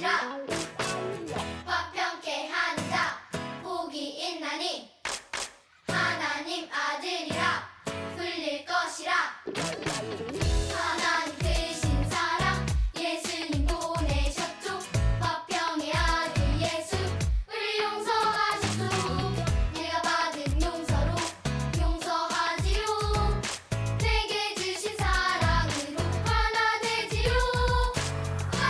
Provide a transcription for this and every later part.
것이라. 화평케 하는 자 복이 있나니 하나님 아들이라 불릴 것이라. 하나님 크신 사랑 예수님 보내셨죠. 화평의 아들 예수 우리 용서하셨소. 내가 받은 용서로 용서하지요. 내게 주신 사랑으로 하나 되지요. 와!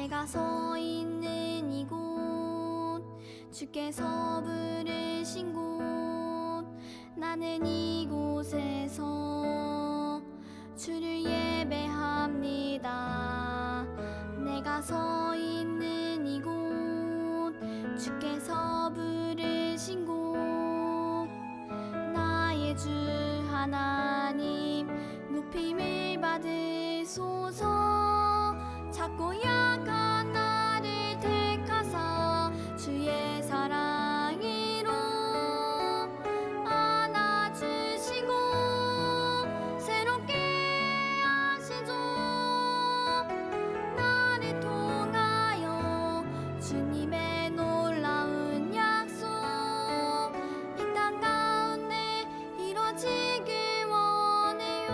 내가 서 있는 이곳 주께서 부르신 곳 나는 이곳에서 주를 예배합니다. 내가 서 있는 이곳 주께서 부르신 곳 나의 주 하나님 높임을 받으소서. 작고 약한 나를 택하사 주의 사랑으로 안아주시고 새롭게 하시죠. 나를 통하여 주님의 놀라운 약속 이 땅 가운데 이루어지길 원해요.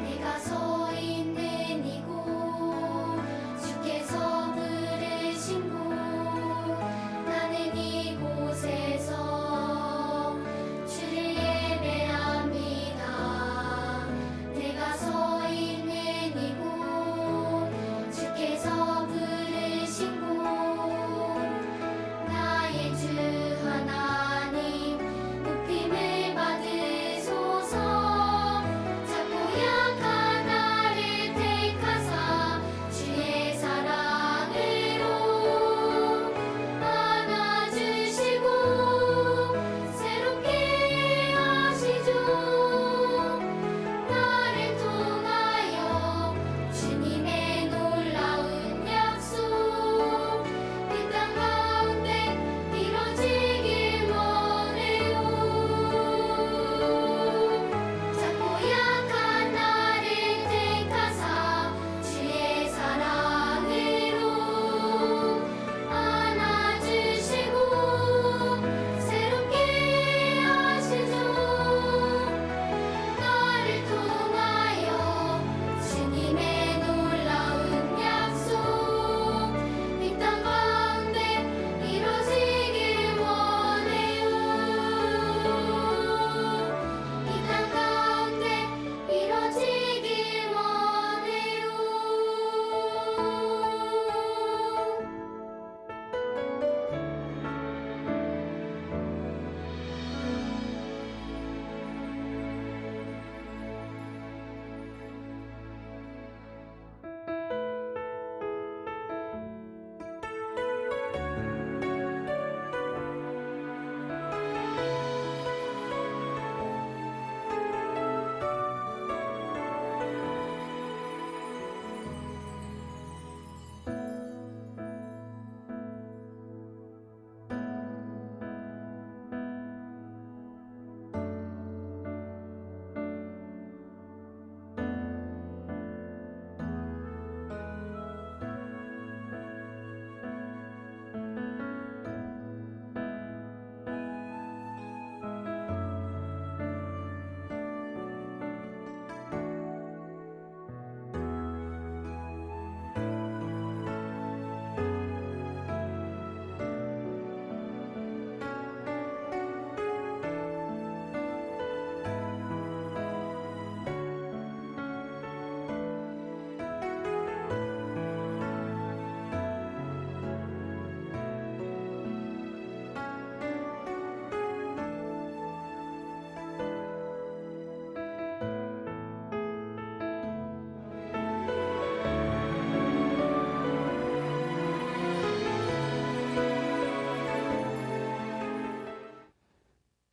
내가 서 있는 이곳 주께서 부르신 곳 나는 이곳에서 주를 예배합니다. 내가 서 있는 이곳 주께서 부르신 곳 나의 주 하나님 높임을 받으소서. 작고 약한 나를 택하사 주의 사랑으로 안아주시고 새롭게 하시죠. 나를 통하여 주님의 놀라운 약속 이 땅 가운데 이루어지길 원해요. 작고 약한 나를 택하사 주의 사랑으로 안아주시고 새롭게 하시죠. 나를 통하여 주님의 놀라운 약속 이 땅 가운데 이루어지길 원해요. 이 땅 가운데 이루어지길 원해요.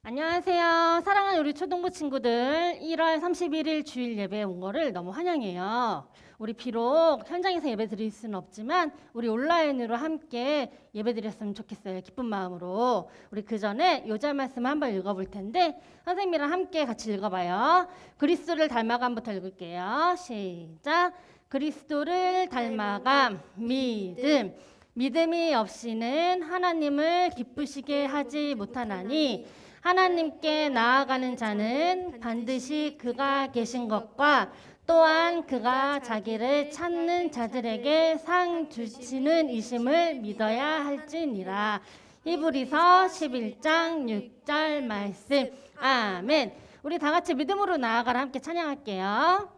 안녕하세요. 사랑하는 우리 초등부 친구들, 1월 31일 주일 예배에 온 거를 너무 환영해요. 우리 비록 현장에서 예배 드릴 수는 없지만 우리 온라인으로 함께 예배 드렸으면 좋겠어요. 기쁜 마음으로. 우리 그 전에 요절 말씀 한번 읽어볼 텐데 선생님이랑 함께 같이 읽어봐요. 그리스도를 닮아감부터 읽을게요. 시작. 그리스도를 닮아감, 믿음. 믿음이 없이는 하나님을 기쁘시게 하지 못하나니 하나님께 나아가는 자는 반드시 그가 계신 것과 또한 그가 자기를 찾는 자들에게 상 주시는 이심을 믿어야 할지니라. 히브리서 11장 6절 말씀. 아멘. 우리 다 같이 믿음으로 나아가라 함께 찬양할게요.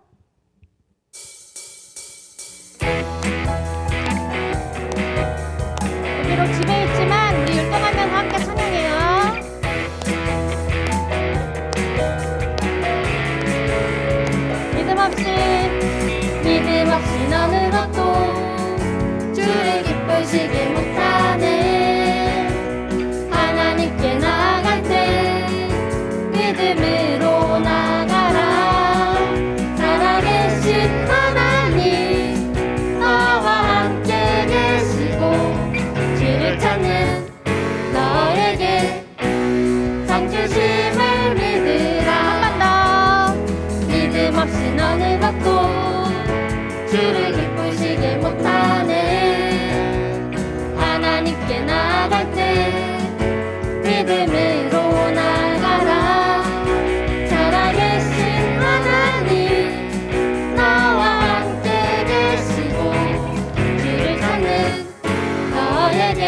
비록 집에 있지만 우리 율동하면서 함께 찬양해요. 믿음 없이 너는 없고 주를 기쁘시게 못하네. 하나님께 나아갈 때 믿음으로 나가라. 살아계신 하나님 너와 함께 계시고 주를 찾는 너에게 상 주심을 믿으라. 한 번 더. 믿음 없이 너는 없고 주를 기쁘시게 못하네. 하나님께 나아갈 때 믿음으로 나가라. 살아계신 하나님 너와 함께 계시고 주를 찾는 너에게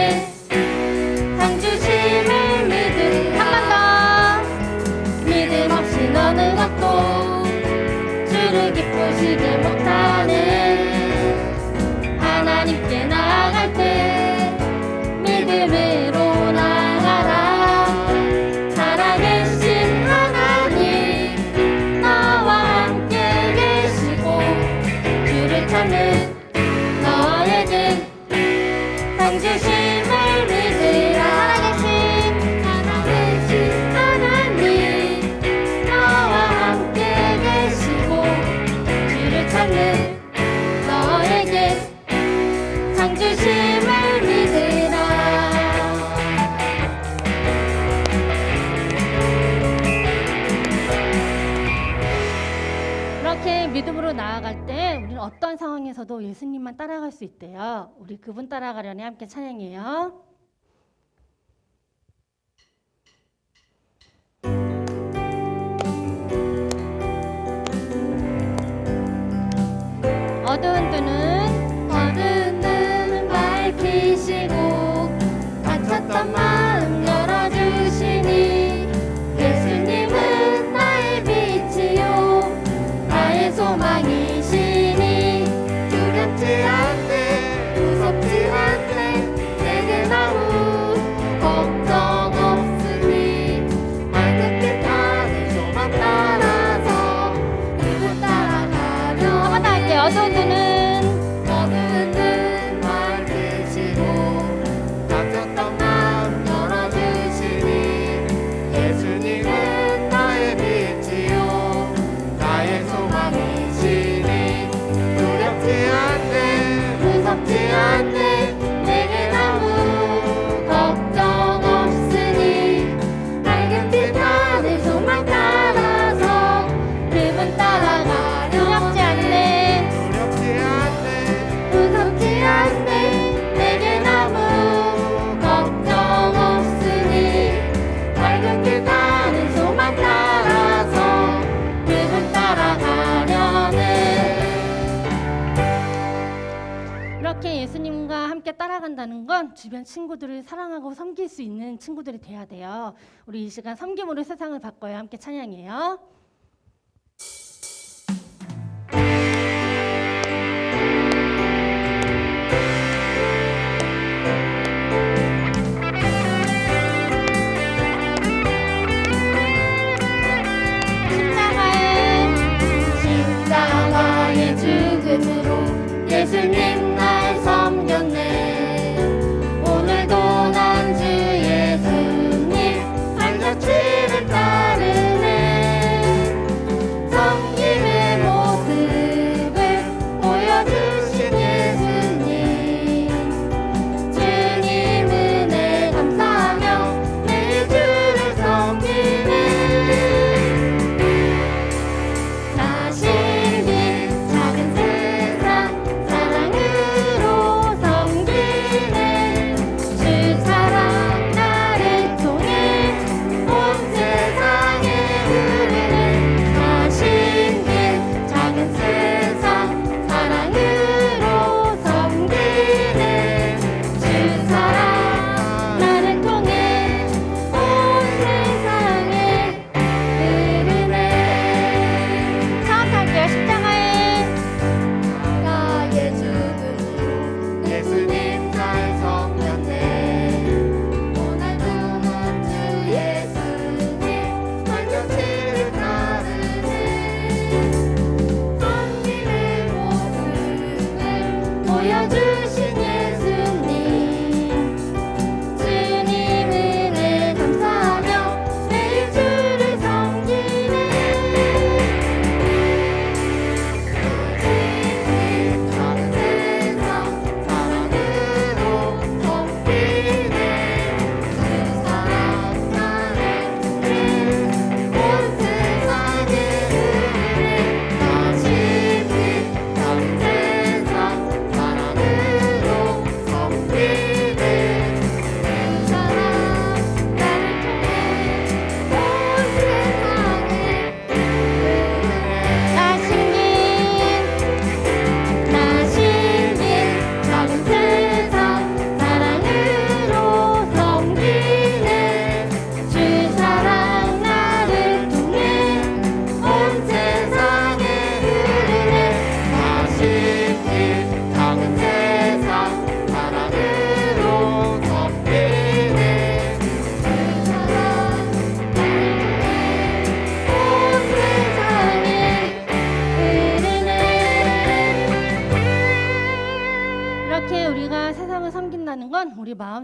상 주심을 믿으라. 한 번 더. 믿음 없이 너는 없고 주를 기쁘시게 못하네. 하나님께 나아갈 때 믿음으로 나가라. 살아계신 하나님 너와 함께 계시고 주를 찾는 너에게 상 주심을 믿으라. 살아계신 하나님 너와 함께 계시고 주를 찾는 너에게 상 주심을 믿으라. 이렇게 믿음으로 나아갈 때 우리는 어떤 상황에서도 예수님만 따라갈 수 있대요. 우리 그분 따라가려니 함께 찬양해요. 어두운 눈은 밝히시고 닫혔던 마음 열어주시니 예수님은 나의 빛이요 나의 소망이시니 두렵지 않네 무섭지 않네 내게 나무 걱정 없으니 맑은 빛 하늘 소망 따라서 그분 따라가려. 한번 더 할게요. 어두운 눈은 밝히시고 닫혔던 마음 열어주시니 예수님은 나의 빛이요 나의 소망이시니 두렵지 않네 무섭지 않네 내게 아무 걱정 없으니 맑은 빛 하늘 소망 따라서 그분 따라가려. 두렵지 않네 무섭지 않네 내겐 아무 걱정 없으니 맑은 빛 하늘 소망 따라서 그분 따라가려네. 이렇게 예수님과 함께 따라간다는 건 주변 친구들을 사랑하고 섬길 수 있는 친구들이 돼야 돼요. 우리 이 시간 섬김으로 세상을 바꿔요. 함께 찬양해요. 십자가의 죽음으로 예수님 날 섬겼네. 오늘도 난 주 예수님 발자취를 따르네.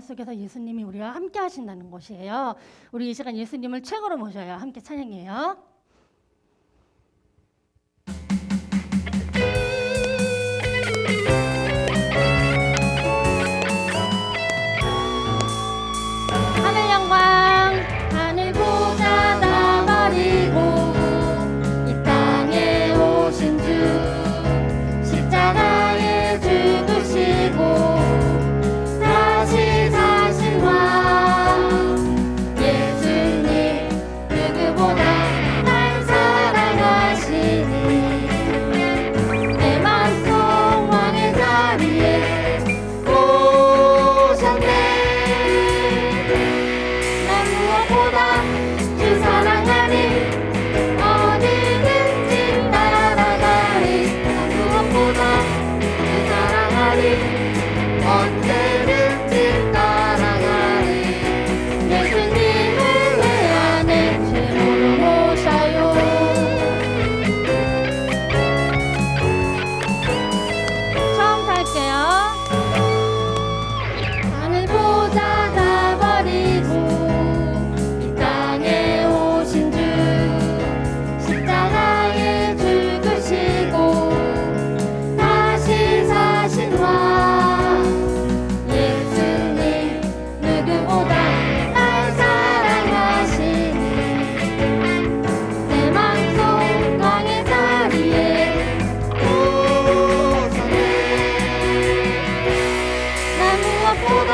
속에서 예수님이 우리와 함께 하신다는 것이에요. 우리 이 시간 예수님을 최고로 모셔요. 함께 찬양해요. 하늘 영광 하늘 보좌 다 버리고 이 땅에 오신 주 십자가에 죽으시고 다시 사신과 예수님 누구보다 날 사랑하시니 내 맘속 왕의 자리에 오셨네. 난 무엇보다 주 사랑하니 어디든지 따라가리. 난 무엇보다 주 사랑하니 언제든지 따라가리. 예수님을 내 안에 최고로 모셔요. 처음부터 할게요. 하늘 보좌 다 버리고 이 땅에 오신 주 십자가에 죽으시고 다시 사신과 예수님 누구보다 날 사랑하시니 내 맘속 왕의 자리에 오셨네. 난 무엇보다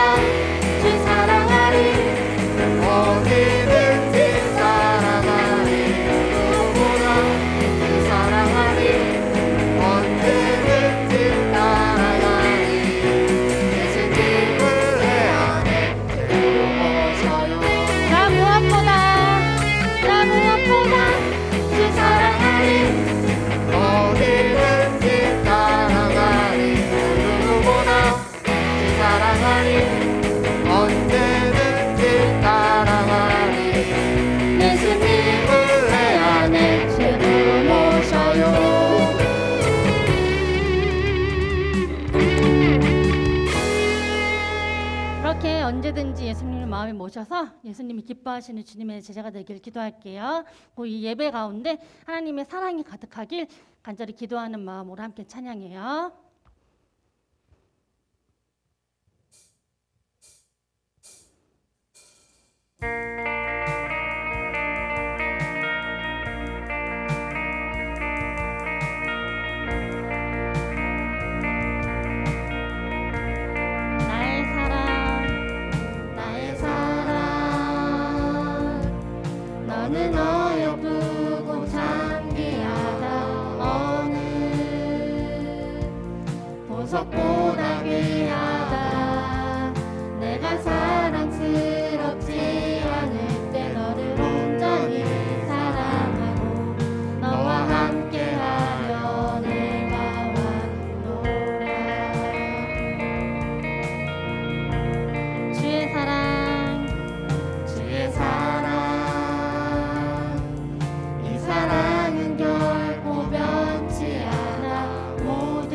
주 사랑하리. 어디든지 따라가리. 무엇보다 주 사랑하리. 언제든지 따라가리. 예수님을 내 안에 최고로 모셔요. 나 무엇보다 주 사랑하리. 어디든지 따라가리. 누구보다 주 사랑하리. 언제든지 따라가리. 예수님을 내 안에 최고로 모셔요. 이렇게 언제든지 예수님을 마음에 모셔서 예수님이 기뻐하시는 주님의 제자가 되길 기도할게요. 이 예배 가운데 하나님의 사랑이 가득하길 간절히 기도하는 마음으로 함께 찬양해요. 나의 사랑 너는 어여쁘고 장귀하다. 어느 보석보다 귀하다. 내가 사랑스럽지 않을 때 너를 온전히 사랑하고 너와 함께하려 내가 왔노라. 주의 사랑 이 사랑은 결코 변치 않아. 모든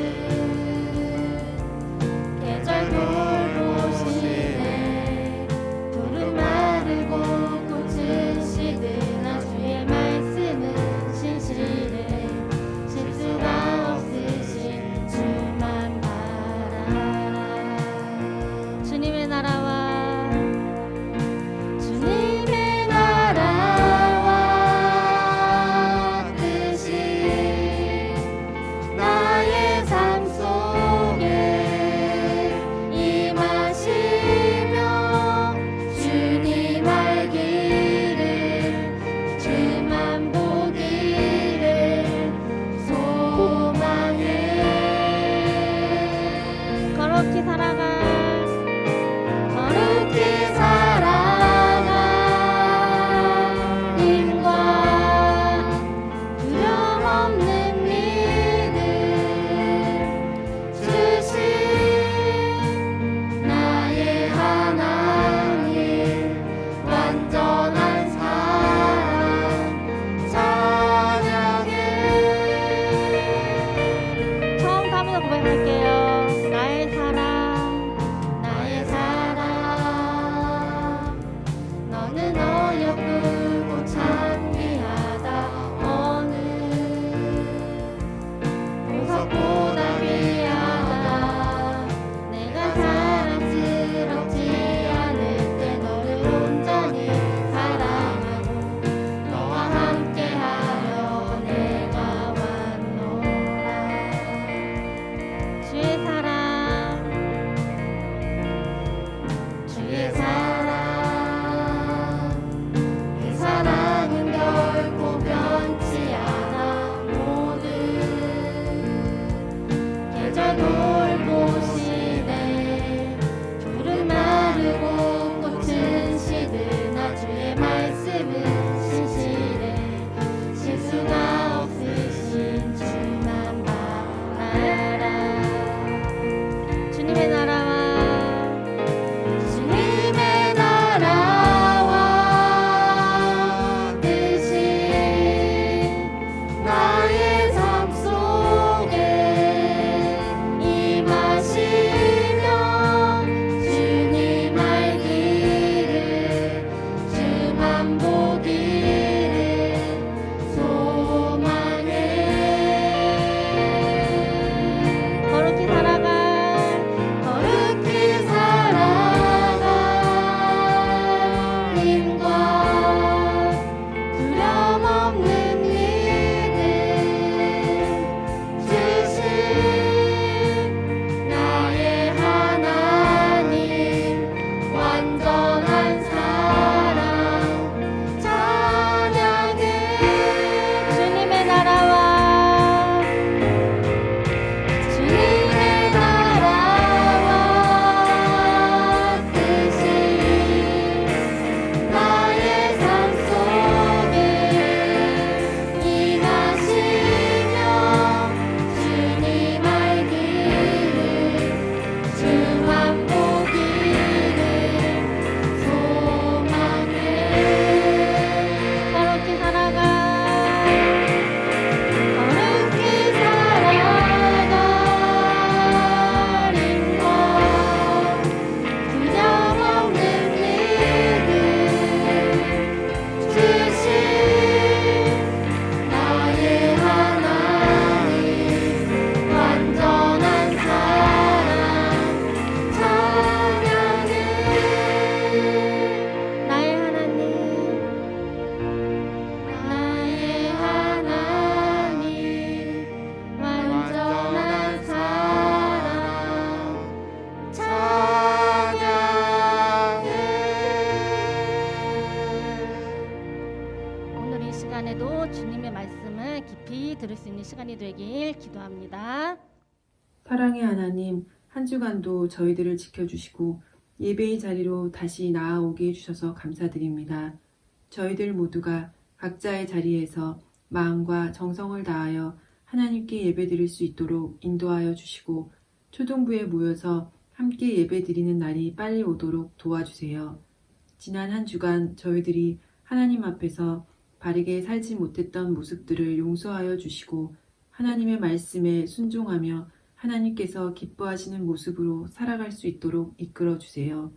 주만 보기를 소망해 거룩히 살아가 거룩히 살아가 힘과 두려움 없는 믿음 주신 나의 하나님 완전한 사랑 찬양해 주님의 나라와 주님의 나라와 뜻이 나의 삶 속에 임하시며 주님 알기를 주만 보기를 소망해 거룩히 살아가 거룩히 살아가 힘과 두려움 없는 믿음 주신 나의 하나님 완전한 사랑 찬양해 나의 하나님 나의 하나님 완전한 사랑 찬양해 오늘 이 시간에도 주님의 말씀을 깊이 들을 수 있는 시간이 되길 기도합니다. 사랑의 하나님, 한 주간도 저희들을 지켜주시고 예배의 자리로 다시 나아오게 해주셔서 감사드립니다. 저희들 모두가 각자의 자리에서 마음과 정성을 다하여 하나님께 예배드릴 수 있도록 인도하여 주시고 초등부에 모여서 함께 예배드리는 날이 빨리 오도록 도와주세요. 지난 한 주간 저희들이 하나님 앞에서 바르게 살지 못했던 모습들을 용서하여 주시고 하나님의 말씀에 순종하며 하나님께서 기뻐하시는 모습으로 살아갈 수 있도록 이끌어 주세요.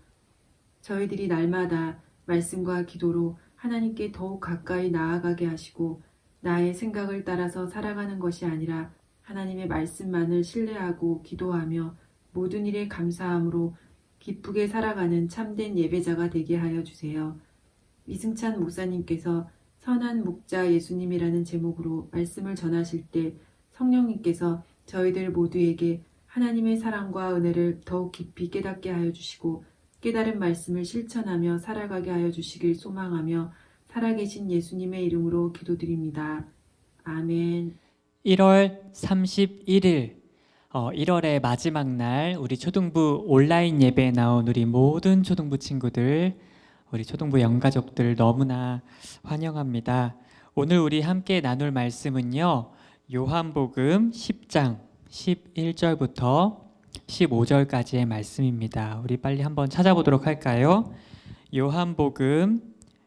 저희들이 날마다 말씀과 기도로 하나님께 더욱 가까이 나아가게 하시고 나의 생각을 따라서 살아가는 것이 아니라 하나님의 말씀만을 신뢰하고 기도하며 모든 일에 감사함으로 기쁘게 살아가는 참된 예배자가 되게 하여 주세요. 이승찬 목사님께서 선한 목자 예수님이라는 제목으로 말씀을 전하실 때 성령님께서 저희들 모두에게 하나님의 사랑과 은혜를 더욱 깊이 깨닫게 하여 주시고 깨달은 말씀을 실천하며 살아가게 하여 주시길 소망하며 살아계신 예수님의 이름으로 기도드립니다. 아멘. 1월 31일 1월의 마지막 날 우리 초등부 온라인 예배에 나온 우리 모든 초등부 친구들, 우리 초등부 영가족들 너무나 환영합니다. 오늘 우리 함께 나눌 말씀은요, 요한복음 10장 11절부터 15절까지의 말씀입니다. 우리 빨리 한번 찾아보도록 할까요? 요한복음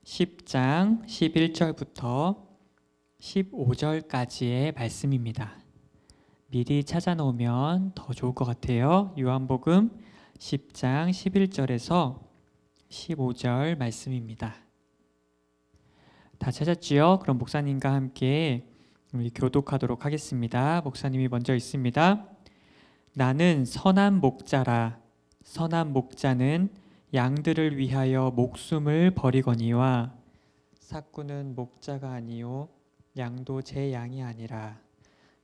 10장 11절부터 15절까지의 말씀입니다. 미리 찾아놓으면 더 좋을 것 같아요. 요한복음 10장 11절에서 15절 말씀입니다. 다 찾았지요? 그럼 목사님과 함께 우리 교독하도록 하겠습니다. 목사님이 먼저 읽습니다. 나는 선한 목자라. 선한 목자는 양들을 위하여 목숨을 버리거니와 삭구는 목자가 아니요 양도 제 양이 아니라.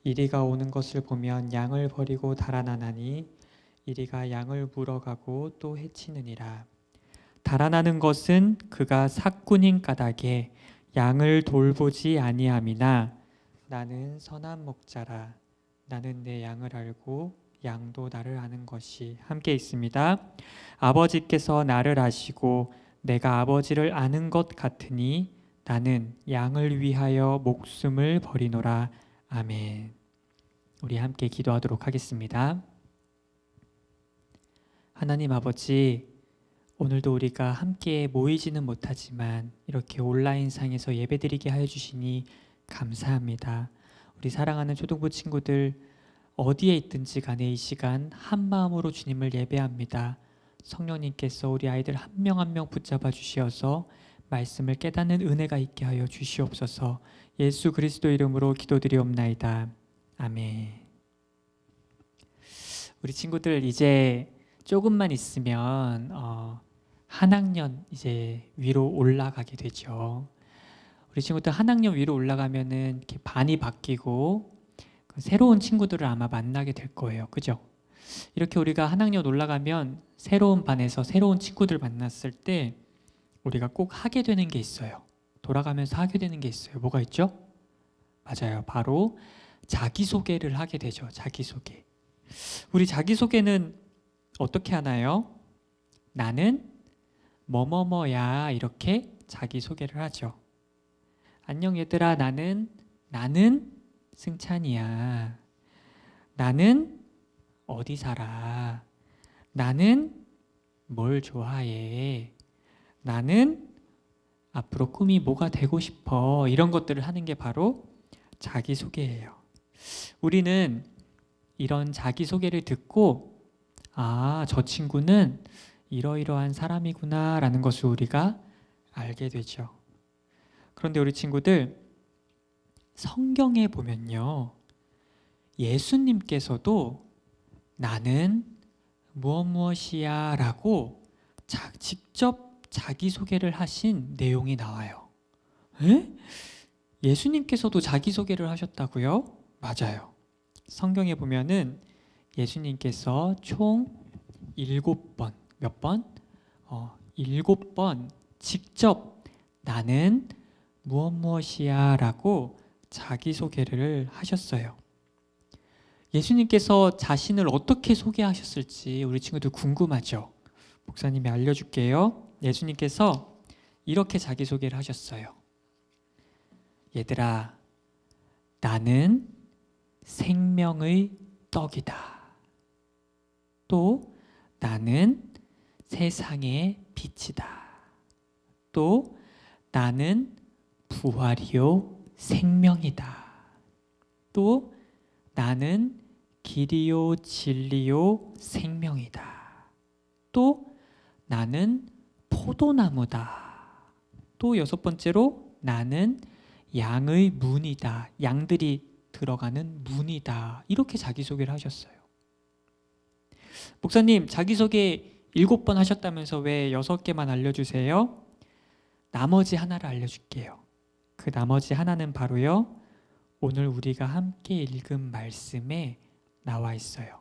이리가 오는 것을 보면 양을 버리고 달아나나니 이리가 양을 물어가고 또 해치느니라. 달아나는 것은 그가 삭군인 까닭에 양을 돌보지 아니함이나 나는 선한 목자라. 나는 내 양을 알고 양도 나를 아는 것이. 함께 있습니다. 아버지께서 나를 아시고 내가 아버지를 아는 것 같으니 나는 양을 위하여 목숨을 버리노라. 아멘. 우리 함께 기도하도록 하겠습니다. 하나님 아버지, 오늘도 우리가 함께 모이지는 못하지만 이렇게 온라인상에서 예배드리게 하여 주시니 감사합니다. 우리 사랑하는 초등부 친구들 어디에 있든지 간에 이 시간 한 마음으로 주님을 예배합니다. 성령님께서 우리 아이들 한 명 한 명 붙잡아 주시어서 말씀을 깨닫는 은혜가 있게 하여 주시옵소서. 예수 그리스도 이름으로 기도드리옵나이다. 아멘. 우리 친구들 이제 조금만 있으면 한 학년 이제 위로 올라가게 되죠. 우리 친구들 한 학년 위로 올라가면은 이렇게 반이 바뀌고 새로운 친구들을 아마 만나게 될 거예요. 그죠? 이렇게 우리가 한 학년 올라가면 새로운 반에서 새로운 친구들 만났을 때 우리가 꼭 하게 되는 게 있어요. 돌아가면서 하게 되는 게 있어요. 뭐가 있죠? 맞아요. 바로 자기소개를 하게 되죠. 자기소개. 우리 자기소개는 어떻게 하나요? 나는 뭐뭐뭐야 이렇게 자기소개를 하죠. 안녕 얘들아, 나는 승찬이야. 나는 어디 살아? 나는 뭘 좋아해? 나는 앞으로 꿈이 뭐가 되고 싶어? 이런 것들을 하는 게 바로 자기소개예요. 우리는 이런 자기소개를 듣고 저 친구는 이러이러한 사람이구나 라는 것을 우리가 알게 되죠. 그런데 우리 친구들, 성경에 보면요, 예수님께서도 나는 무엇이야 라고 직접 자기소개를 하신 내용이 나와요. 에? 예수님께서도 자기소개를 하셨다고요? 맞아요. 성경에 보면은 예수님께서 총 7번, 몇 번? 7번 직접 나는 무엇이야 라고 자기소개를 하셨어요. 예수님께서 자신을 어떻게 소개하셨을지 우리 친구들 궁금하죠? 목사님이 알려줄게요. 예수님께서 이렇게 자기소개를 하셨어요. 얘들아, 나는 생명의 떡이다. 또 나는 세상의 빛이다. 또 나는 부활이요 생명이다. 또 나는 길이요 진리요 생명이다. 또 나는 포도나무다. 또 6번째로 나는 양의 문이다. 양들이 들어가는 문이다. 이렇게 자기소개를 하셨어요. 목사님, 자기소개 7번 하셨다면서 왜 6개만 알려주세요? 나머지 하나를 알려줄게요. 그 나머지 하나는 바로요, 오늘 우리가 함께 읽은 말씀에 나와 있어요.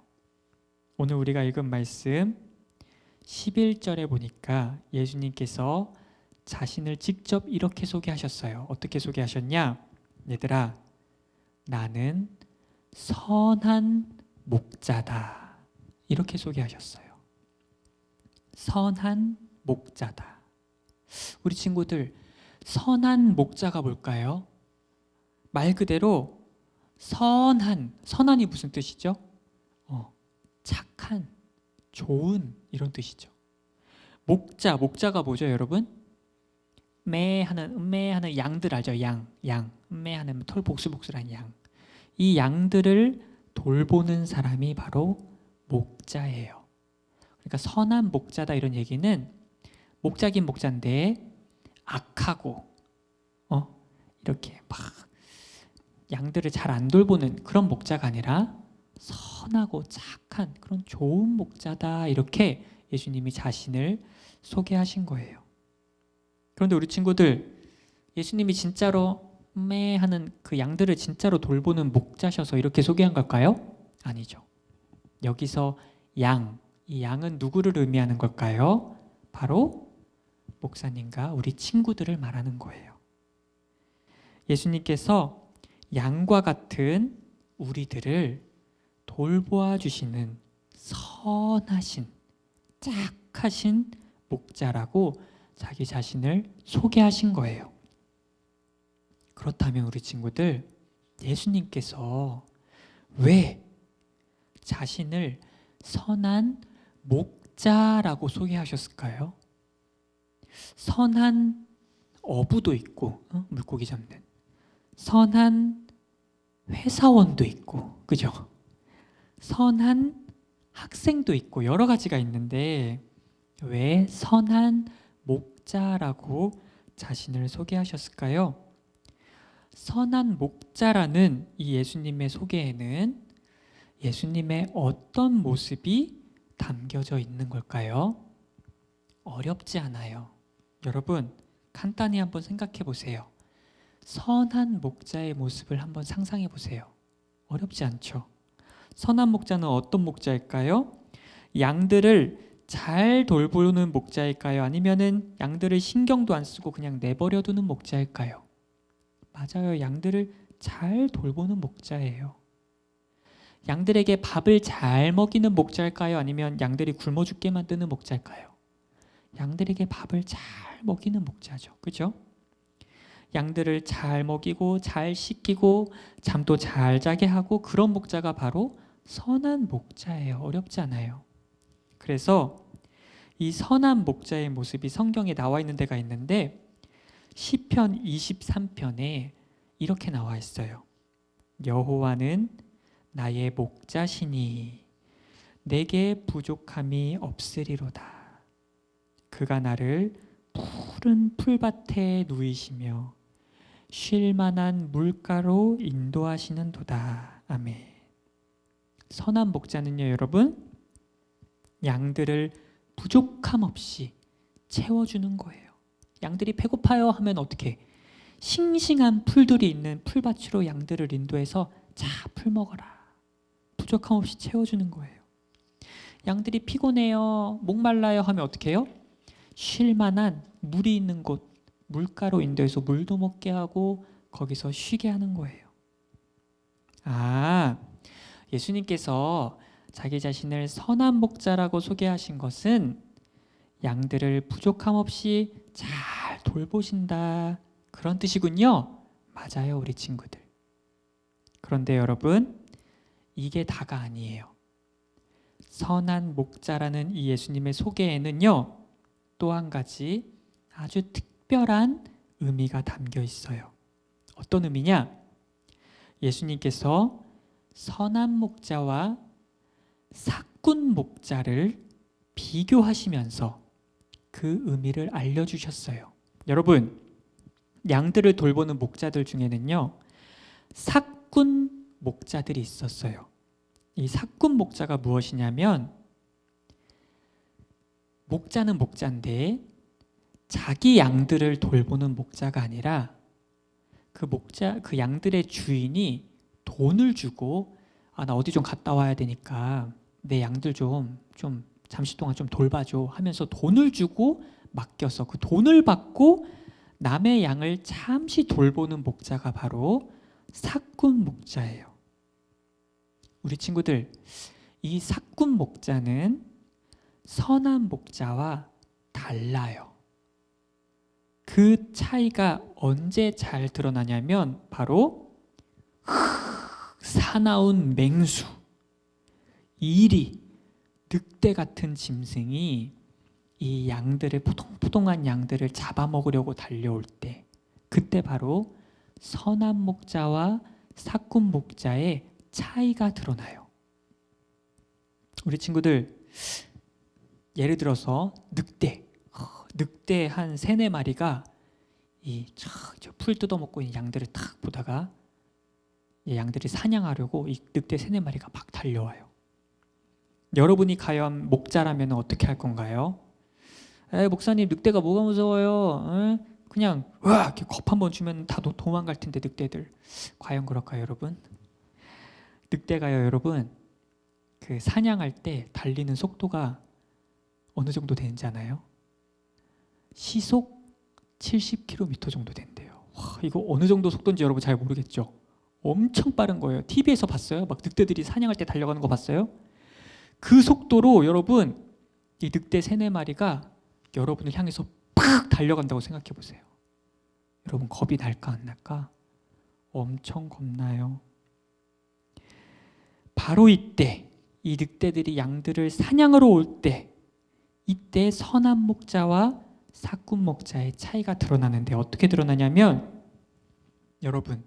오늘 우리가 읽은 말씀 11절에 보니까 예수님께서 자신을 직접 이렇게 소개하셨어요. 어떻게 소개하셨냐? 얘들아, 나는 선한 목자다. 이렇게 소개하셨어요. 선한 목자다. 우리 친구들, 선한 목자가 뭘까요? 말 그대로 선한이 무슨 뜻이죠? 착한, 좋은 이런 뜻이죠. 목자가 뭐죠, 여러분? 매하는 양들 알죠? 양. 매하는 털 복슬복슬한 양. 이 양들을 돌보는 사람이 바로 목자예요. 그러니까 선한 목자다 이런 얘기는 목자긴 목자인데 악하고 이렇게 막 양들을 잘 안 돌보는 그런 목자가 아니라 선하고 착한 그런 좋은 목자다 이렇게 예수님이 자신을 소개하신 거예요. 그런데 우리 친구들, 예수님이 진짜로 하는 그 양들을 진짜로 돌보는 목자셔서 이렇게 소개한 걸까요? 아니죠. 여기서 이 양은 누구를 의미하는 걸까요? 바로 목사님과 우리 친구들을 말하는 거예요. 예수님께서 양과 같은 우리들을 돌보아 주시는 선하신, 착하신 목자라고 자기 자신을 소개하신 거예요. 그렇다면 우리 친구들, 예수님께서 왜 자신을 선한 목자라고 소개하셨을까요? 선한 어부도 있고, 물고기 잡는 선한 회사원도 있고, 그죠? 선한 학생도 있고 여러 가지가 있는데 왜 선한 목자라고 자신을 소개하셨을까요? 선한 목자라는 이 예수님의 소개에는 예수님의 어떤 모습이 담겨져 있는 걸까요? 어렵지 않아요. 여러분, 간단히 한번 생각해 보세요. 선한 목자의 모습을 한번 상상해 보세요. 어렵지 않죠? 선한 목자는 어떤 목자일까요? 양들을 잘 돌보는 목자일까요? 아니면은 양들을 신경도 안 쓰고 그냥 내버려두는 목자일까요? 맞아요. 양들을 잘 돌보는 목자예요. 양들에게 밥을 잘 먹이는 목자일까요? 아니면 양들이 굶어 죽게 만드는 목자일까요? 양들에게 밥을 잘 먹이는 목자죠. 그죠? 양들을 잘 먹이고 잘 씻기고 잠도 잘 자게 하고 그런 목자가 바로 선한 목자예요. 어렵지 않아요. 그래서 이 선한 목자의 모습이 성경에 나와 있는 데가 있는데 시편 23편에 이렇게 나와 있어요. 여호와는 나의 목자시니 내게 부족함이 없으리로다. 그가 나를 푸른 풀밭에 누이시며 쉴 만한 물가로 인도하시는도다. 아멘. 선한 목자는요, 여러분, 양들을 부족함 없이 채워주는 거예요. 양들이 배고파요 하면 어떻게? 싱싱한 풀들이 있는 풀밭으로 양들을 인도해서 자, 풀 먹어라. 부족함 없이 채워주는 거예요. 양들이 피곤해요, 목말라요 하면 어떻게 해요? 쉴 만한 물이 있는 곳, 물가로 인도해서 물도 먹게 하고 거기서 쉬게 하는 거예요. 아, 예수님께서 자기 자신을 선한 목자라고 소개하신 것은 양들을 부족함 없이 잘 돌보신다, 그런 뜻이군요. 맞아요, 우리 친구들. 그런데 여러분, 이게 다가 아니에요. 선한 목자라는 이 예수님의 소개에는요, 또 한 가지 아주 특별한 의미가 담겨 있어요. 어떤 의미냐? 예수님께서 선한 목자와 사꾼 목자를 비교하시면서 그 의미를 알려주셨어요. 여러분, 양들을 돌보는 목자들 중에는요, 사꾼 목자들이 있었어요. 이 사꾼 목자가 무엇이냐면, 목자는 목자인데 자기 양들을 돌보는 목자가 아니라 그 양들의 주인이 돈을 주고 나 어디 좀 갔다 와야 되니까 내 양들 좀 잠시 동안 좀 돌봐줘 하면서 돈을 주고 맡겨서 그 돈을 받고 남의 양을 잠시 돌보는 목자가 바로 사꾼 목자예요. 우리 친구들, 이 사꾼 목자는 선한 목자와 달라요. 그 차이가 언제 잘 드러나냐면 바로 사나운 맹수, 이리, 늑대 같은 짐승이 이 양들을, 포동포동한 양들을 잡아먹으려고 달려올 때, 그때 바로 선한 목자와 사꾼 목자의 차이가 드러나요. 우리 친구들, 예를 들어서 늑대 한 3-4마리가 저 풀 뜯어먹고 있는 양들을 탁 보다가 양들이 사냥하려고 이 늑대 3-4마리가 막 달려와요. 여러분이 과연 목자라면 어떻게 할 건가요? 목사님, 늑대가 뭐가 무서워요? 그냥 이렇게 겁 한번 주면 다 도망갈 텐데 늑대들. 과연 그럴까요, 여러분? 늑대가요, 여러분, 그 사냥할 때 달리는 속도가 어느 정도 되는지 아나요? 시속 70km 정도 된대요. 이거 어느 정도 속도인지 여러분 잘 모르겠죠? 엄청 빠른 거예요. TV에서 봤어요? 막 늑대들이 사냥할 때 달려가는 거 봤어요? 그 속도로 여러분, 이 늑대 3-4마리가 여러분을 향해서 팍 달려간다고 생각해 보세요. 여러분, 겁이 날까 안 날까? 엄청 겁나요. 바로 이때 이 늑대들이 양들을 사냥하러 올 때, 이때 선한 목자와 사꾼 목자의 차이가 드러나는데 어떻게 드러나냐면, 여러분,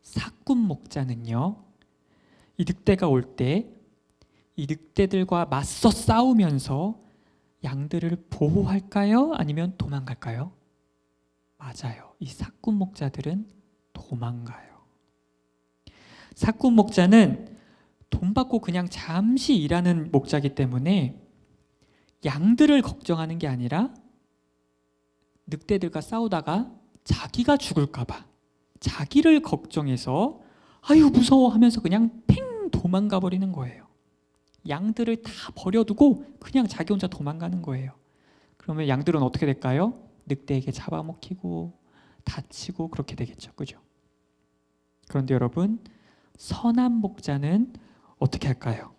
사꾼 목자는요, 이 늑대가 올 때 이 늑대들과 맞서 싸우면서 양들을 보호할까요? 아니면 도망갈까요? 맞아요. 이 사꾼 목자들은 도망가요. 사꾼 목자는 돈 받고 그냥 잠시 일하는 목자이기 때문에 양들을 걱정하는 게 아니라 늑대들과 싸우다가 자기가 죽을까 봐 자기를 걱정해서 아유 무서워 하면서 그냥 팽 도망가 버리는 거예요. 양들을 다 버려두고 그냥 자기 혼자 도망가는 거예요. 그러면 양들은 어떻게 될까요? 늑대에게 잡아먹히고 다치고 그렇게 되겠죠. 그죠? 그런데 여러분, 선한 목자는 어떻게 할까요?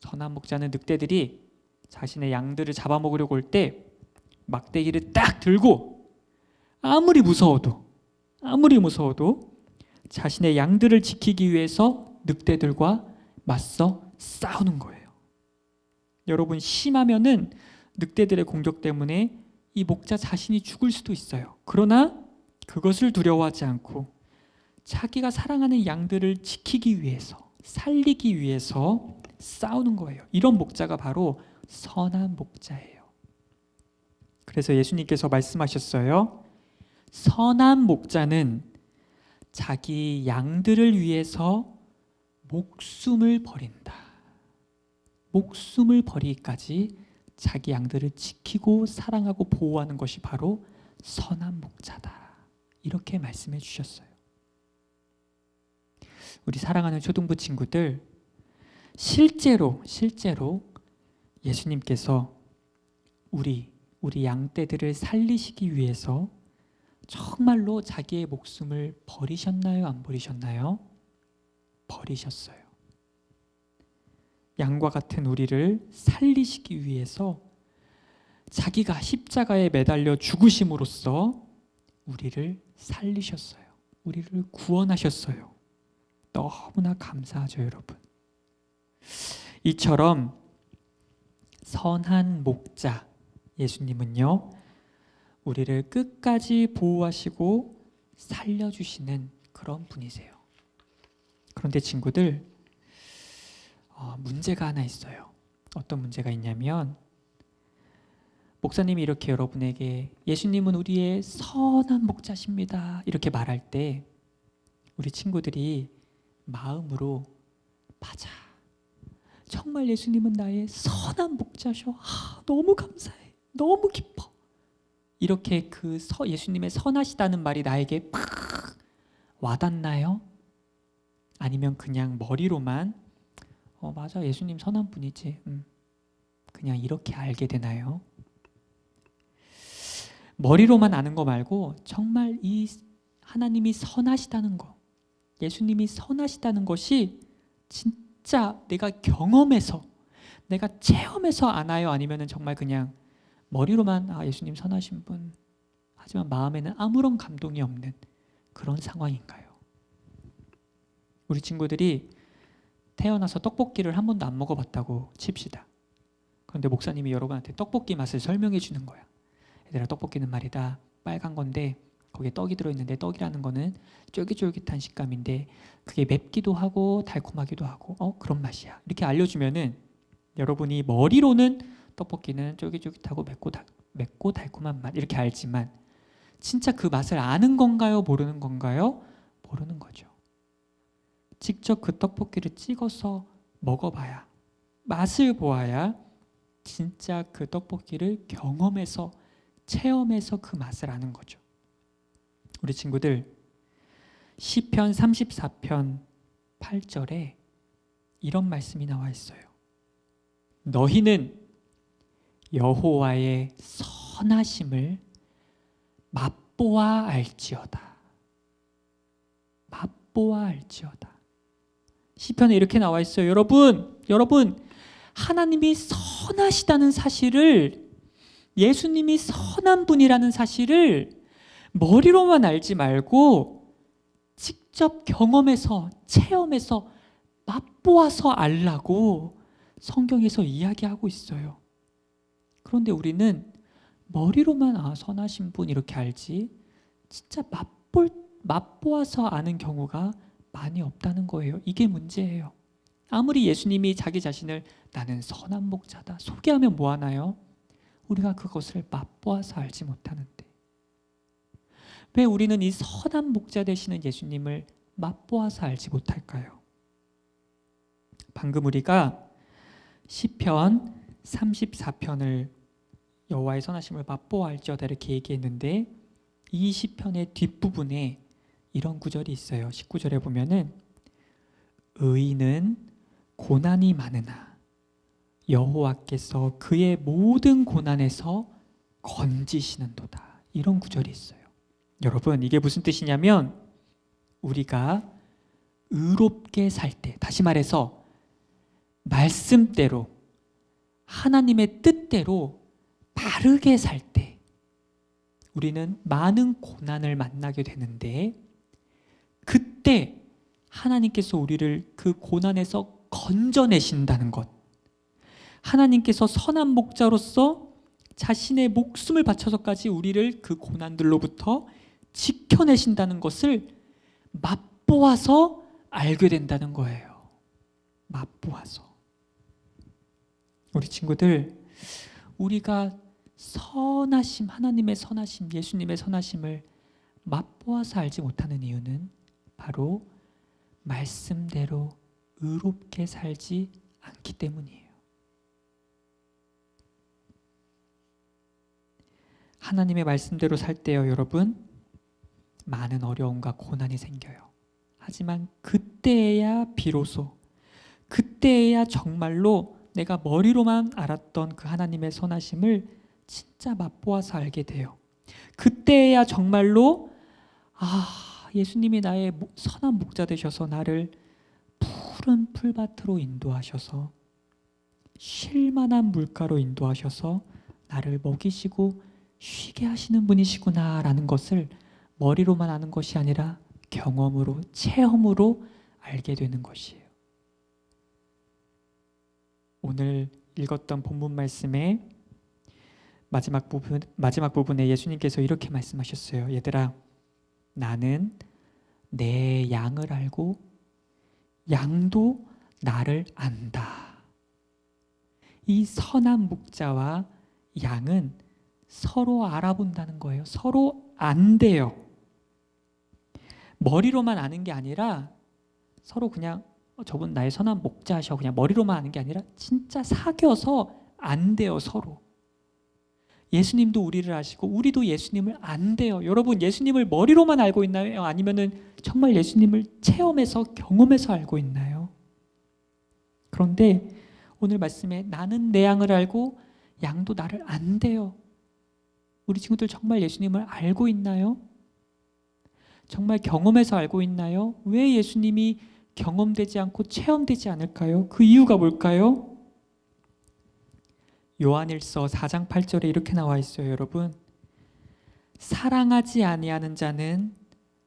선한 목자는 늑대들이 자신의 양들을 잡아먹으려고 올 때 막대기를 딱 들고 아무리 무서워도 자신의 양들을 지키기 위해서 늑대들과 맞서 싸우는 거예요. 여러분, 심하면은 늑대들의 공격 때문에 이 목자 자신이 죽을 수도 있어요. 그러나 그것을 두려워하지 않고 자기가 사랑하는 양들을 지키기 위해서, 살리기 위해서 싸우는 거예요. 이런 목자가 바로 선한 목자예요. 그래서 예수님께서 말씀하셨어요. 선한 목자는 자기 양들을 위해서 목숨을 버린다. 목숨을 버리기까지 자기 양들을 지키고 사랑하고 보호하는 것이 바로 선한 목자다. 이렇게 말씀해 주셨어요. 우리 사랑하는 초등부 친구들, 실제로 예수님께서 우리 양떼들을 살리시기 위해서 정말로 자기의 목숨을 버리셨나요? 안 버리셨나요? 버리셨어요. 양과 같은 우리를 살리시기 위해서 자기가 십자가에 매달려 죽으심으로써 우리를 살리셨어요. 우리를 구원하셨어요. 너무나 감사하죠, 여러분. 이처럼 선한 목자 예수님은요, 우리를 끝까지 보호하시고 살려주시는 그런 분이세요. 그런데 친구들, 문제가 하나 있어요. 어떤 문제가 있냐면, 목사님이 이렇게 여러분에게 예수님은 우리의 선한 목자십니다 이렇게 말할 때 우리 친구들이 마음으로 맞아, 정말 예수님은 나의 선한 목자셔, 너무 감사해, 너무 기뻐, 이렇게 그 예수님의 선하시다는 말이 나에게 팍 와닿나요? 아니면 그냥 머리로만 맞아, 예수님 선한 분이지, 그냥 이렇게 알게 되나요? 머리로만 아는 거 말고 정말 이 하나님이 선하시다는 거, 예수님이 선하시다는 것이 진짜 내가 경험해서, 내가 체험해서 아나요? 아니면 정말 그냥 머리로만 예수님 선하신 분, 하지만 마음에는 아무런 감동이 없는 그런 상황인가요? 우리 친구들이 태어나서 떡볶이를 한 번도 안 먹어봤다고 칩시다. 그런데 목사님이 여러분한테 떡볶이 맛을 설명해 주는 거야. 얘들아, 떡볶이는 말이다, 빨간 건데 거기에 떡이 들어있는데, 떡이라는 거는 쫄깃쫄깃한 식감인데 그게 맵기도 하고 달콤하기도 하고 그런 맛이야. 이렇게 알려주면은 여러분이 머리로는 떡볶이는 쫄깃쫄깃하고 맵고 달콤한 맛 이렇게 알지만 진짜 그 맛을 아는 건가요? 모르는 건가요? 모르는 거죠. 직접 그 떡볶이를 찍어서 먹어봐야, 맛을 보아야 진짜 그 떡볶이를 경험해서, 체험해서 그 맛을 아는 거죠. 우리 친구들, 시편 34편 8절에 이런 말씀이 나와 있어요. 너희는 여호와의 선하심을 맛보아 알지어다. 맛보아 알지어다. 시편에 이렇게 나와 있어요. 여러분, 하나님이 선하시다는 사실을, 예수님이 선한 분이라는 사실을 머리로만 알지 말고 직접 경험해서, 체험해서 맛보아서 알라고 성경에서 이야기하고 있어요. 그런데 우리는 머리로만 선하신 분 이렇게 알지 진짜 맛보아서 아는 경우가 많이 없다는 거예요. 이게 문제예요. 아무리 예수님이 자기 자신을 나는 선한 목자다 소개하면 뭐하나요? 우리가 그것을 맛보아서 알지 못하는데, 왜 우리는 이 선한 목자 되시는 예수님을 맛보아서 알지 못할까요? 방금 우리가 시편 34편을 여호와의 선하심을 맛보아 알지어다 이렇게 얘기했는데 이 시편의 뒷부분에 이런 구절이 있어요. 19절에 보면은 의인은 고난이 많으나 여호와께서 그의 모든 고난에서 건지시는도다. 이런 구절이 있어요. 여러분, 이게 무슨 뜻이냐면 우리가 의롭게 살 때, 다시 말해서 말씀대로 하나님의 뜻대로 바르게 살 때 우리는 많은 고난을 만나게 되는데 그때 하나님께서 우리를 그 고난에서 건져내신다는 것, 하나님께서 선한 목자로서 자신의 목숨을 바쳐서까지 우리를 그 고난들로부터 지켜내신다는 것을 맛보아서 알게 된다는 거예요. 맛보아서. 우리 친구들, 우리가 선하심, 하나님의 선하심, 예수님의 선하심을 맛보아서 알지 못하는 이유는 바로 말씀대로 의롭게 살지 않기 때문이에요. 하나님의 말씀대로 살 때요, 여러분, 많은 어려움과 고난이 생겨요. 하지만 그때야 비로소, 그때야 정말로 내가 머리로만 알았던 그 하나님의 선하심을 진짜 맛보아서 알게 돼요. 그때야 정말로 예수님이 나의 선한 목자 되셔서 나를 푸른 풀밭으로 인도하셔서 쉴만한 물가로 인도하셔서 나를 먹이시고 쉬게 하시는 분이시구나라는 것을 머리로만 아는 것이 아니라 경험으로, 체험으로 알게 되는 것이에요. 오늘 읽었던 본문 말씀의 마지막 부분에 예수님께서 이렇게 말씀하셨어요. 얘들아, 나는 내 양을 알고 양도 나를 안다. 이 선한 목자와 양은 서로 알아본다는 거예요. 서로 안대요. 머리로만 아는 게 아니라 서로 그냥 저분 나의 선한 목자셔 그냥 머리로만 아는 게 아니라 진짜 사귀어서 안대요. 서로. 예수님도 우리를 아시고 우리도 예수님을 안대요. 여러분, 예수님을 머리로만 알고 있나요? 아니면은 정말 예수님을 체험해서 경험해서 알고 있나요? 그런데 오늘 말씀에 나는 내 양을 알고 양도 나를 안대요. 우리 친구들 정말 예수님을 알고 있나요? 정말 경험해서 알고 있나요? 왜 예수님이 경험되지 않고 체험되지 않을까요? 그 이유가 뭘까요? 요한일서 4장 8절에 이렇게 나와 있어요, 여러분. 사랑하지 아니하는 자는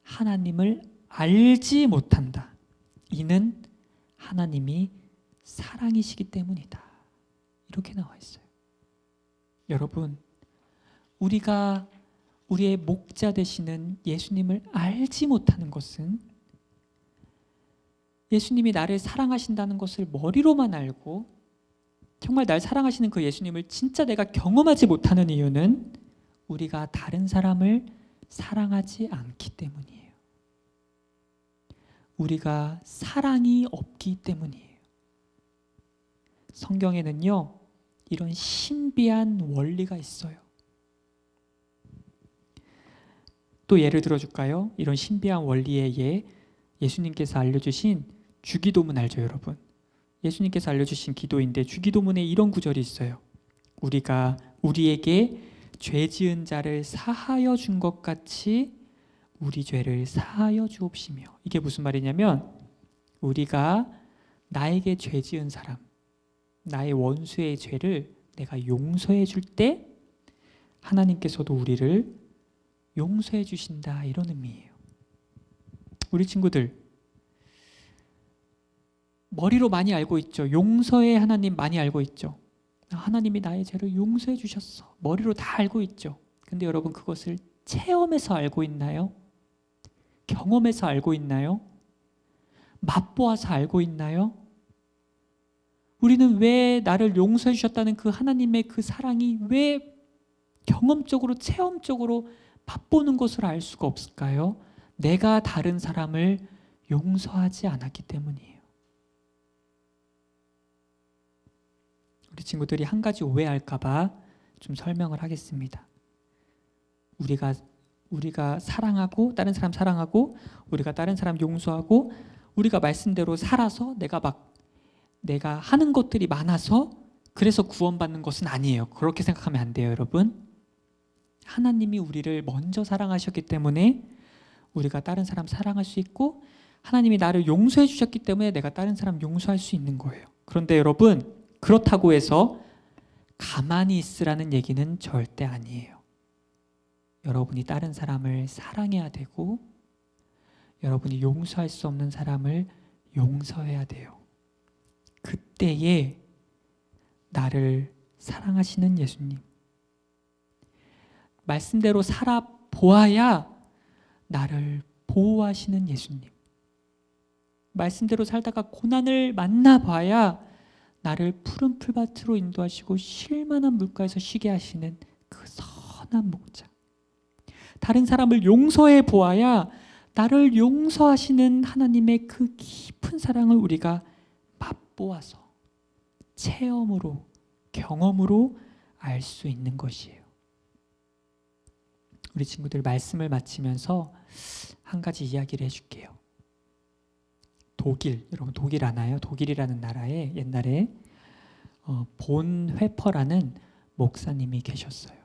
하나님을 알지 못한다. 이는 하나님이 사랑이시기 때문이다. 이렇게 나와 있어요. 여러분, 우리가 우리의 목자 되시는 예수님을 알지 못하는 것은 예수님이 나를 사랑하신다는 것을 머리로만 알고 정말 날 사랑하시는 그 예수님을 진짜 내가 경험하지 못하는 이유는 우리가 다른 사람을 사랑하지 않기 때문이에요. 우리가 사랑이 없기 때문이에요. 성경에는요, 이런 신비한 원리가 있어요. 또 예를 들어줄까요? 이런 신비한 원리의 예수님께서 알려주신 주기도문 알죠, 여러분? 예수님께서 알려주신 기도인데 주기도문에 이런 구절이 있어요. 우리가 우리에게 죄 지은 자를 사하여 준 것 같이 우리 죄를 사하여 주옵시며. 이게 무슨 말이냐면 우리가 나에게 죄 지은 사람, 나의 원수의 죄를 내가 용서해 줄 때 하나님께서도 우리를 용서해 주신다, 이런 의미예요. 우리 친구들 머리로 많이 알고 있죠. 용서의 하나님 많이 알고 있죠. 하나님이 나의 죄를 용서해 주셨어. 머리로 다 알고 있죠. 근데 여러분, 그것을 체험해서 알고 있나요? 경험해서 알고 있나요? 맛보아서 알고 있나요? 우리는 왜 나를 용서해 주셨다는 그 하나님의 그 사랑이 왜 경험적으로, 체험적으로 맛보는 것을 알 수가 없을까요? 내가 다른 사람을 용서하지 않았기 때문이에요. 우리 친구들이 한 가지 오해할까 봐 좀 설명을 하겠습니다. 우리가 사랑하고 다른 사람 사랑하고 우리가 다른 사람 용서하고 우리가 말씀대로 살아서 내가 하는 것들이 많아서 그래서 구원받는 것은 아니에요. 그렇게 생각하면 안 돼요, 여러분. 하나님이 우리를 먼저 사랑하셨기 때문에 우리가 다른 사람 사랑할 수 있고 하나님이 나를 용서해 주셨기 때문에 내가 다른 사람 용서할 수 있는 거예요. 그런데 여러분, 그렇다고 해서 가만히 있으라는 얘기는 절대 아니에요. 여러분이 다른 사람을 사랑해야 되고 여러분이 용서할 수 없는 사람을 용서해야 돼요. 그때에 나를 사랑하시는 예수님, 말씀대로 살아보아야 나를 보호하시는 예수님, 말씀대로 살다가 고난을 만나봐야 나를 푸른 풀밭으로 인도하시고 쉴만한 물가에서 쉬게 하시는 그 선한 목자, 다른 사람을 용서해 보아야 나를 용서하시는 하나님의 그 깊은 사랑을 우리가 맛보아서 체험으로, 경험으로 알 수 있는 것이에요. 우리 친구들 말씀을 마치면서 한 가지 이야기를 해줄게요. 독일, 여러분 독일 아나요? 독일이라는 나라에 옛날에 본 회퍼라는 목사님이 계셨어요.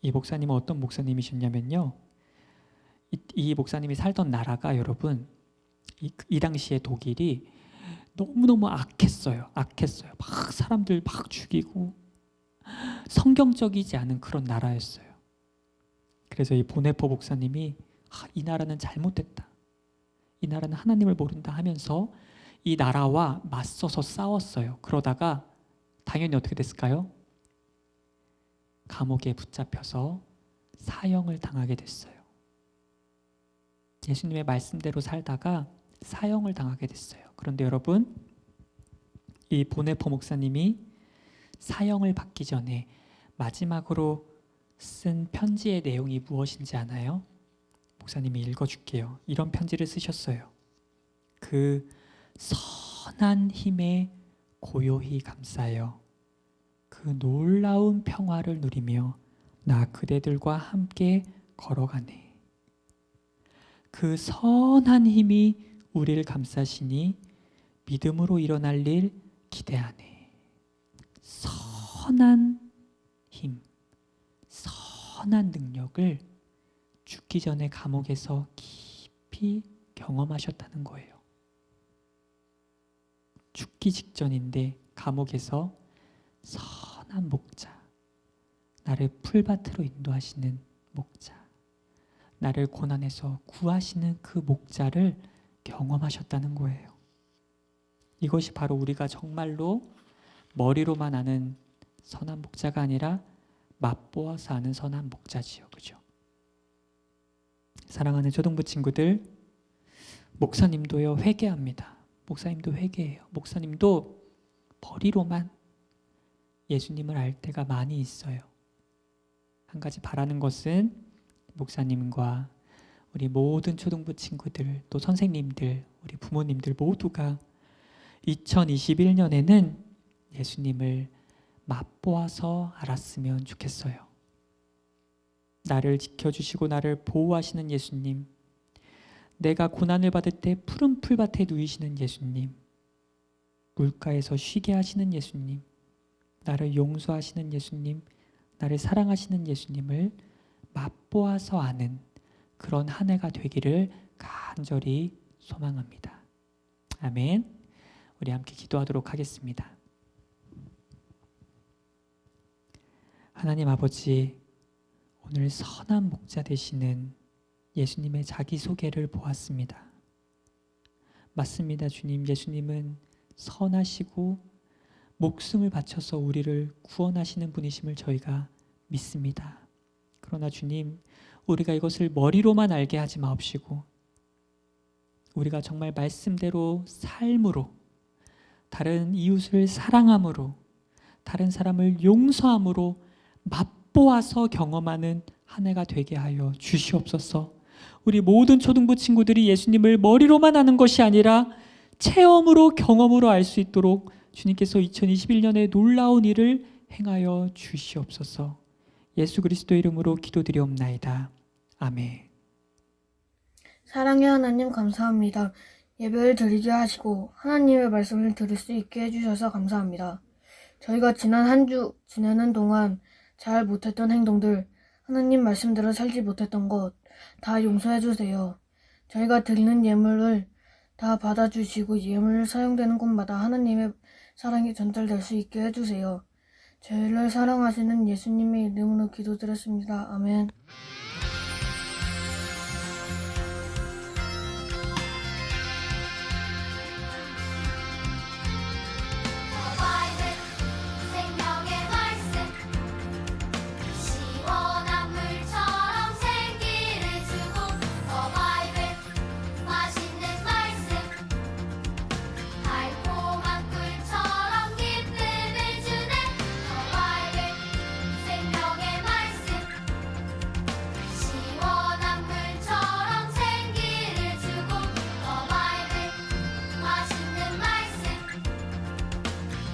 이 목사님은 어떤 목사님이셨냐면요, 이 목사님이 살던 나라가 여러분 이 당시에 독일이 너무너무 악했어요. 막 사람들 막 죽이고 성경적이지 않은 그런 나라였어요. 그래서 이 보네포 목사님이 이 나라는 잘못됐다, 이 나라는 하나님을 모른다 하면서 이 나라와 맞서서 싸웠어요. 그러다가 당연히 어떻게 됐을까요? 감옥에 붙잡혀서 사형을 당하게 됐어요. 예수님의 말씀대로 살다가 사형을 당하게 됐어요. 그런데 여러분, 이 보네포 목사님이 사형을 받기 전에 마지막으로 쓴 편지의 내용이 무엇인지 아나요? 목사님이 읽어줄게요. 이런 편지를 쓰셨어요. 그 선한 힘에 고요히 감싸여 그 놀라운 평화를 누리며 나 그대들과 함께 걸어가네. 그 선한 힘이 우리를 감싸시니 믿음으로 일어날 일 기대하네. 선한 힘, 선한 능력을 죽기 전에 감옥에서 깊이 경험하셨다는 거예요. 죽기 직전인데 감옥에서 선한 목자, 나를 풀밭으로 인도하시는 목자, 나를 고난에서 구하시는 그 목자를 경험하셨다는 거예요. 이것이 바로 우리가 정말로 머리로만 아는 선한 목자가 아니라 맛보아서 아는 선한 목자지요. 그죠? 사랑하는 초등부 친구들, 목사님도요 회개합니다. 목사님도 회개해요. 목사님도 머리로만 예수님을 알 때가 많이 있어요. 한 가지 바라는 것은 목사님과 우리 모든 초등부 친구들, 또 선생님들, 우리 부모님들 모두가 2021년에는 예수님을 맛보아서 알았으면 좋겠어요. 나를 지켜주시고 나를 보호하시는 예수님, 내가 고난을 받을 때 푸른 풀밭에 누이시는 예수님, 물가에서 쉬게 하시는 예수님, 나를 용서하시는 예수님, 나를 사랑하시는 예수님을 맛보아서 아는 그런 한 해가 되기를 간절히 소망합니다. 아멘. 우리 함께 기도하도록 하겠습니다. 하나님 아버지, 오늘 선한 목자 되시는 예수님의 자기소개를 보았습니다. 맞습니다. 주님, 예수님은 선하시고 목숨을 바쳐서 우리를 구원하시는 분이심을 저희가 믿습니다. 그러나 주님, 우리가 이것을 머리로만 알게 하지 마옵시고 우리가 정말 말씀대로 삶으로, 다른 이웃을 사랑함으로, 다른 사람을 용서함으로 맛보아서 경험하는 한 해가 되게 하여 주시옵소서. 우리 모든 초등부 친구들이 예수님을 머리로만 아는 것이 아니라 체험으로 경험으로 알 수 있도록 주님께서 2021년에 놀라운 일을 행하여 주시옵소서. 예수 그리스도 이름으로 기도드리옵나이다. 아멘. 사랑의 하나님 감사합니다. 예배를 드리게 하시고 하나님의 말씀을 들을 수 있게 해주셔서 감사합니다. 저희가 지난 한 주 지내는 동안 잘 못했던 행동들, 하나님 말씀대로 살지 못했던 것 다 용서해 주세요. 저희가 드리는 예물을 다 받아주시고 예물 사용되는 곳마다 하나님의 사랑이 전달될 수 있게 해주세요. 저희를 사랑하시는 예수님의 이름으로 기도드렸습니다. 아멘. 바이블 생명의 말씀 시원한 물처럼 생기를 주고 더 바이블 맛있는 말씀 달콤한 꿀처럼 기쁨을 주네 더 바이블 생명의 말씀 시원한 물처럼 생기를 주고 더 바이블 맛있는 말씀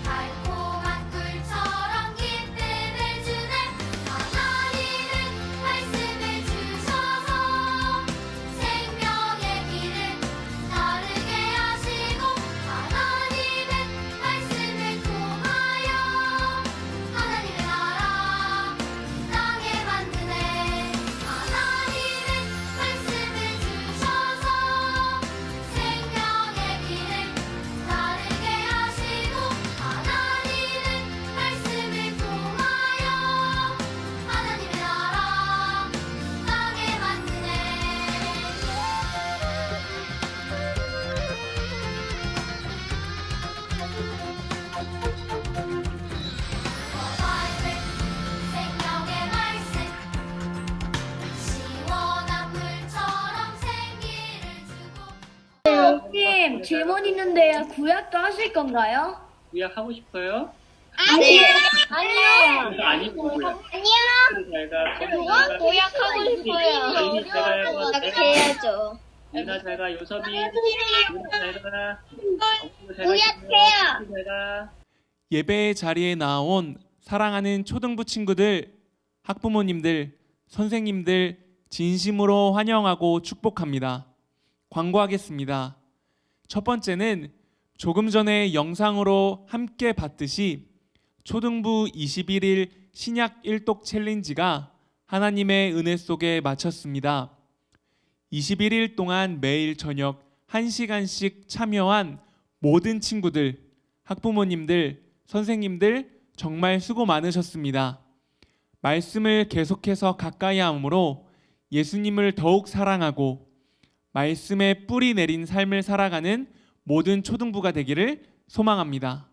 달콤한 꿀처럼 기쁨을 주네 하나님은 말씀을 주셔서 생명의 길을 다르게 하시고 하나님은 말씀을 통하여 하나님의 나라 땅에 만드네 하나님은 말씀을 주셔서 생명의 길을 다르게 하시고 하나님은 말씀을 통하여 하나님의 나라 땅에 만드네 바이블 생명의 말씀 시원한 물처럼 생기를 주고 님, 질문 있는데요. 구약도 하실 건가요? 구약 하고 싶어요? 아니요. 아니 뭐야? 그건 구약하고 싶어요. 구약해야죠. 유나 잘가 요섭이 유나 잘가 구약해요. 잘가 예배의 자리에 나온 사랑하는 초등부 친구들, 학부모님들, 선생님들 진심으로 환영하고 축복합니다. 광고하겠습니다. 첫 번째는 조금 전에 영상으로 함께 봤듯이 초등부 21일 신약 일독 챌린지가 하나님의 은혜 속에 마쳤습니다. 21일 동안 매일 저녁 1시간씩 참여한 모든 친구들, 학부모님들, 선생님들 정말 수고 많으셨습니다. 말씀을 계속해서 가까이 함으로 예수님을 더욱 사랑하고 말씀에 뿌리 내린 삶을 살아가는 모든 초등부가 되기를 소망합니다.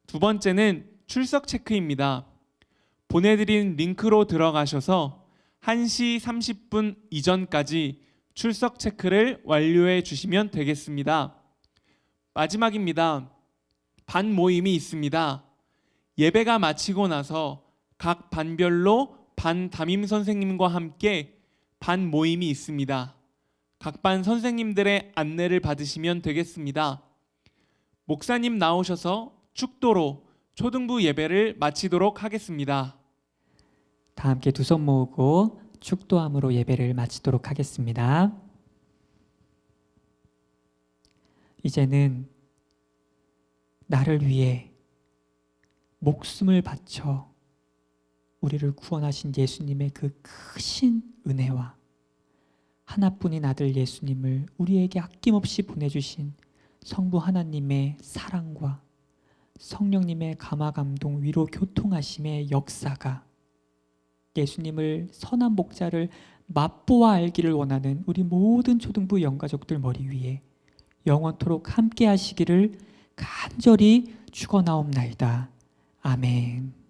두 번째는 출석 체크입니다. 보내드린 링크로 들어가셔서 1시 30분 이전까지 출석 체크를 완료해 주시면 되겠습니다. 마지막입니다. 반 모임이 있습니다. 예배가 마치고 나서 각 반별로 반 담임 선생님과 함께 반 모임이 있습니다. 각 반 선생님들의 안내를 받으시면 되겠습니다. 목사님 나오셔서 축도로 초등부 예배를 마치도록 하겠습니다. 다 함께 두 손 모으고 축도함으로 예배를 마치도록 하겠습니다. 이제는 나를 위해 목숨을 바쳐 우리를 구원하신 예수님의 그 크신 은혜와 하나뿐인 아들 예수님을 우리에게 아낌없이 보내주신 성부 하나님의 사랑과 성령님의 감화 감동 위로 교통하심의 역사가 예수님을 선한 목자를 맛보아 알기를 원하는 우리 모든 초등부 영가족들 머리 위에 영원토록 함께 하시기를 간절히 축원하옵나이다. 아멘.